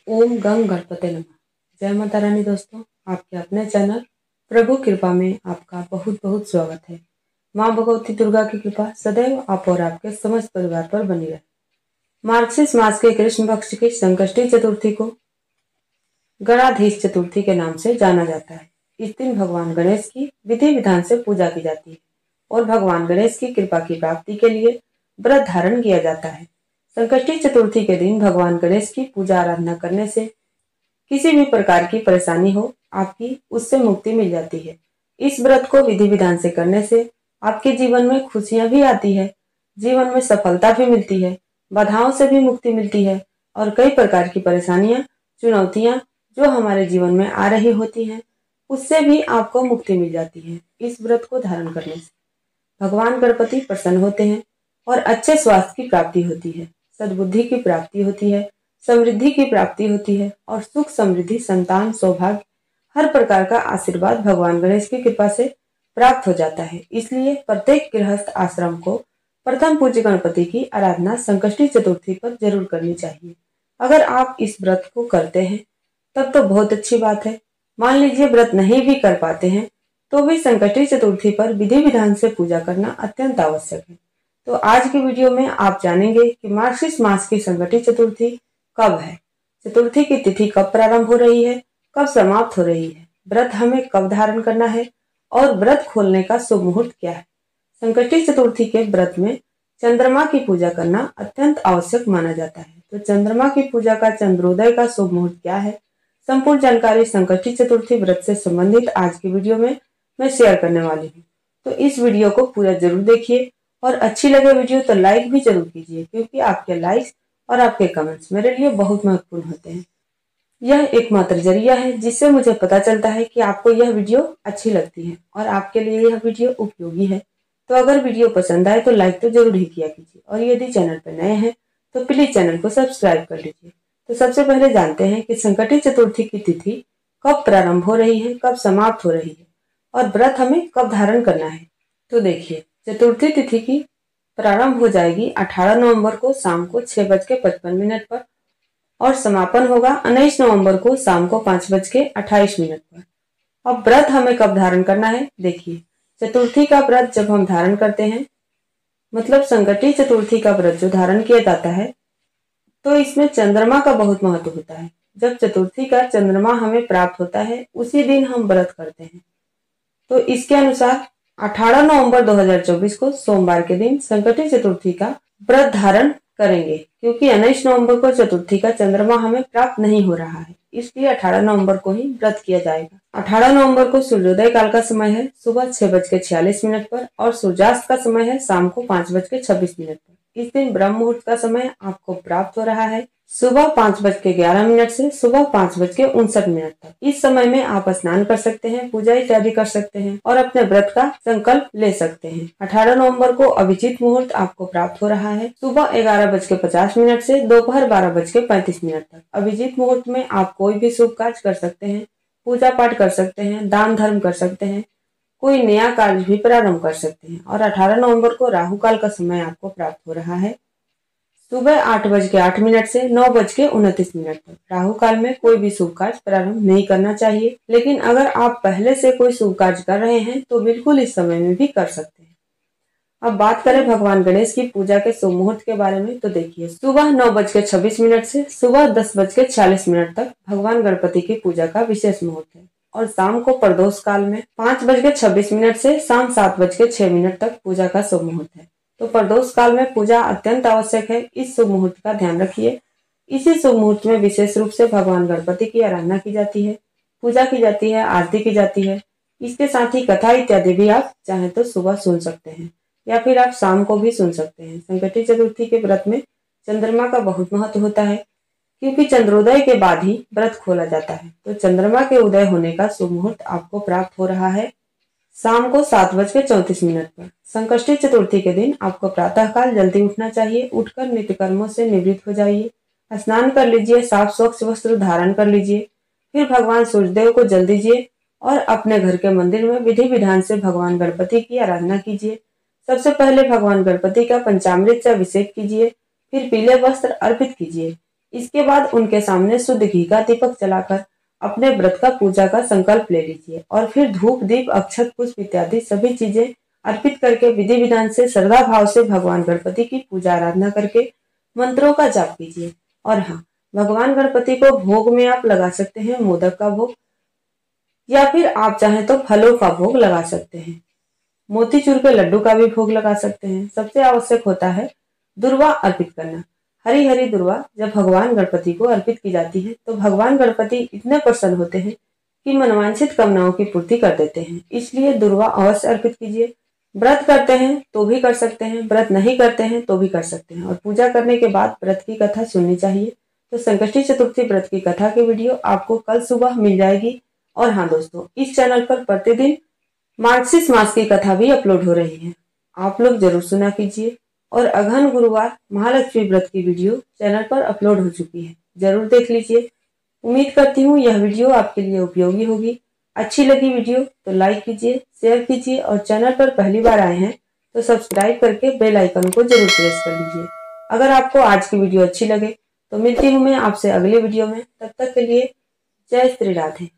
ओम गंग गणपते नमः। जय माता रानी दोस्तों, आपके अपने चैनल प्रभु कृपा में आपका बहुत बहुत स्वागत है। माँ भगवती दुर्गा की कृपा सदैव आप और आपके समस्त परिवार पर बनी रहे। मार्गशीर्ष मास के कृष्ण पक्ष की संकष्टी चतुर्थी को गणाधीश चतुर्थी के नाम से जाना जाता है। इस दिन भगवान गणेश की विधि विधान से पूजा की जाती है और भगवान गणेश की कृपा की प्राप्ति के लिए व्रत धारण किया जाता है। संकष्टी चतुर्थी के दिन भगवान गणेश की पूजा आराधना करने से किसी भी प्रकार की परेशानी हो, आपकी उससे मुक्ति मिल जाती है। इस व्रत को विधि विधान से करने से आपके जीवन में खुशियां भी आती है, जीवन में सफलता भी मिलती है, बाधाओं से भी मुक्ति मिलती है और कई प्रकार की परेशानियां, चुनौतियां जो हमारे जीवन में आ रही होती हैं, उससे भी आपको मुक्ति मिल जाती है। इस व्रत को धारण करने से भगवान गणपति प्रसन्न होते हैं और अच्छे स्वास्थ्य की प्राप्ति होती है, सद्बुद्धि की प्राप्ति होती है, समृद्धि की प्राप्ति होती है और सुख समृद्धि, संतान, सौभाग्य, हर प्रकार का आशीर्वाद भगवान गणेश की कृपा से प्राप्त हो जाता है। इसलिए प्रत्येक गृहस्थ आश्रम को प्रथम पूज्य गणपति की आराधना संकष्टी चतुर्थी पर जरूर करनी चाहिए। अगर आप इस व्रत को करते हैं तब तो बहुत अच्छी बात है। मान लीजिए व्रत नहीं भी कर पाते हैं तो भी संकष्टी चतुर्थी पर विधि विधान से पूजा करना अत्यंत आवश्यक है। तो आज की वीडियो में आप जानेंगे कि मार्गशीर्ष मास की संकष्टी चतुर्थी कब है, चतुर्थी की तिथि कब प्रारंभ हो रही है, कब समाप्त हो रही है, व्रत हमें कब धारण करना है और व्रत खोलने का शुभ मुहूर्त क्या है। संकष्टी चतुर्थी के व्रत में चंद्रमा की पूजा करना अत्यंत आवश्यक माना जाता है। तो चंद्रमा की पूजा का चंद्रोदय का शुभ मुहूर्त क्या है, संपूर्ण जानकारी संकष्टी चतुर्थी व्रत से संबंधित आज की वीडियो में मैं शेयर करने वाली हूँ। तो इस वीडियो को पूरा जरूर देखिए और अच्छी लगे वीडियो तो लाइक भी जरूर कीजिए, क्योंकि आपके लाइक्स और आपके कमेंट्स मेरे लिए बहुत महत्वपूर्ण होते हैं। यह एकमात्र जरिया है जिससे मुझे पता चलता है कि आपको यह वीडियो अच्छी लगती है और आपके लिए यह वीडियो उपयोगी है। तो अगर वीडियो पसंद आए तो लाइक तो जरूर ही किया कीजिए और यदि चैनल पर नए हैं तो प्लीज चैनल को सब्सक्राइब कर लीजिए। तो सबसे पहले जानते हैं कि संकष्टी चतुर्थी की तिथि कब प्रारंभ हो रही है, कब समाप्त हो रही है और व्रत हमें कब धारण करना है। तो देखिए, चतुर्थी तिथि की प्रारंभ हो जाएगी 18 नवंबर को शाम को 6:55 पर और समापन होगा 19 नवंबर को शाम को 5:28 पर। अब व्रत हमें कब धारण करना है, देखिए चतुर्थी का व्रत जब हम धारण करते हैं, मतलब संकष्टी चतुर्थी का व्रत जो धारण किया जाता है, तो इसमें चंद्रमा का बहुत महत्व होता है। जब चतुर्थी का चंद्रमा हमें प्राप्त होता है उसी दिन हम व्रत करते हैं। तो इसके अनुसार 18 नवंबर 2024 को सोमवार के दिन संकष्टी चतुर्थी का व्रत धारण करेंगे, क्योंकि 19 नवंबर को चतुर्थी का चंद्रमा हमें प्राप्त नहीं हो रहा है, इसलिए 18 नवंबर को ही व्रत किया जाएगा। 18 नवंबर को सूर्योदय काल का समय है सुबह 6:46 पर और सूर्यास्त का समय है शाम को 5:26 पर। इस दिन ब्रह्म मुहूर्त का समय आपको प्राप्त हो रहा है सुबह 5:11 से सुबह 5:59 तक। इस समय में आप स्नान कर सकते हैं, पूजा इत्यादि कर सकते हैं और अपने व्रत का संकल्प ले सकते हैं। 18 नवंबर को अभिजीत मुहूर्त आपको प्राप्त हो रहा है सुबह 11:50 से दोपहर 12:35 तक। अभिजीत मुहूर्त में आप कोई भी शुभ कार्य कर सकते हैं, पूजा पाठ कर सकते हैं, दान धर्म कर सकते हैं, कोई नया कार्य भी प्रारंभ कर सकते हैं। और 18 नवंबर को राहु काल का समय आपको प्राप्त हो रहा है सुबह 8:08 से 9:29 तक। राहु काल में कोई भी शुभ कार्य प्रारंभ नहीं करना चाहिए, लेकिन अगर आप पहले से कोई शुभ कार्य कर रहे हैं तो बिल्कुल इस समय में भी कर सकते हैं। अब बात करें भगवान गणेश की पूजा के शुभ मुहूर्त के बारे में, तो देखिए सुबह 9:26 से सुबह 10:46 तक भगवान गणपति की पूजा का विशेष मुहूर्त है और शाम को प्रदोष काल में 5:26 से शाम 7:06 तक पूजा का शुभ मुहूर्त है। तो प्रदोष काल में पूजा अत्यंत आवश्यक है, इस शुभ मुहूर्त का ध्यान रखिए। इसी शुभ मुहूर्त में विशेष रूप से भगवान गणपति की आराधना की जाती है, पूजा की जाती है, आरती की जाती है। इसके साथ ही कथा इत्यादि भी आप चाहें तो सुबह सुन सकते हैं या फिर आप शाम को भी सुन सकते हैं। संकष्टी चतुर्थी के व्रत में चंद्रमा का बहुत महत्व होता है, क्योंकि चंद्रोदय के बाद ही व्रत खोला जाता है। तो चंद्रमा के उदय होने का शुभ मुहूर्त आपको प्राप्त हो रहा है शाम को 7:34 पर। संकष्टी चतुर्थी के दिन आपको प्रातःकाल जल्दी उठना चाहिए। उठकर नित्य कर्मों से निवृत्त हो जाइए, स्नान कर लीजिए, साफ स्वच्छ वस्त्र धारण कर लीजिए, फिर भगवान सूर्यदेव को जल दीजिए और अपने घर के मंदिर में विधि विधान से भगवान गणपति की आराधना कीजिए। सबसे पहले भगवान गणपति का पंचामृत से अभिषेक कीजिए, फिर पीले वस्त्र अर्पित कीजिए। इसके बाद उनके सामने शुद्ध घी का दीपक जलाकर अपने व्रत का पूजा का संकल्प ले लीजिए और फिर धूप दीप अक्षत पुष्प इत्यादि सभी चीजें अर्पित करके विधि विधान से श्रद्धा भाव से भगवान गणपति की पूजा आराधना करके मंत्रों का जाप कीजिए। और हाँ, भगवान गणपति को भोग में आप लगा सकते हैं मोदक का भोग, या फिर आप चाहें तो फलों का भोग लगा सकते हैं। मोतीचूर के लड्डू का भी भोग लगा सकते हैं। सबसे आवश्यक होता है दुर्वा अर्पित करना। हरी हरी दुर्वा जब भगवान गणपति को अर्पित की जाती है तो भगवान गणपति इतने प्रसन्न होते हैं कि मनवांछित कामनाओं की पूर्ति कर देते हैं। इसलिए दुर्वा अवश्य अर्पित कीजिए। व्रत करते हैं तो भी कर सकते हैं, व्रत नहीं करते हैं तो भी कर सकते हैं। और पूजा करने के बाद व्रत की कथा सुननी चाहिए। तो संकष्टी चतुर्थी व्रत की कथा की वीडियो आपको कल सुबह मिल जाएगी। और हाँ दोस्तों, इस चैनल पर प्रतिदिन मार्गशीर्ष मास की कथा भी अपलोड हो रही है, आप लोग जरूर सुना कीजिए। और अगहन गुरुवार महालक्ष्मी व्रत की वीडियो चैनल पर अपलोड हो चुकी है, जरूर देख लीजिए। उम्मीद करती हूँ यह वीडियो आपके लिए उपयोगी होगी। अच्छी लगी वीडियो तो लाइक कीजिए, शेयर कीजिए और चैनल पर पहली बार आए हैं तो सब्सक्राइब करके बेल आइकन को जरूर प्रेस कर लीजिए। अगर आपको आज की वीडियो अच्छी लगे तो मिलती हूँ मैं आपसे अगले वीडियो में। तब तक के लिए जय श्री राधे।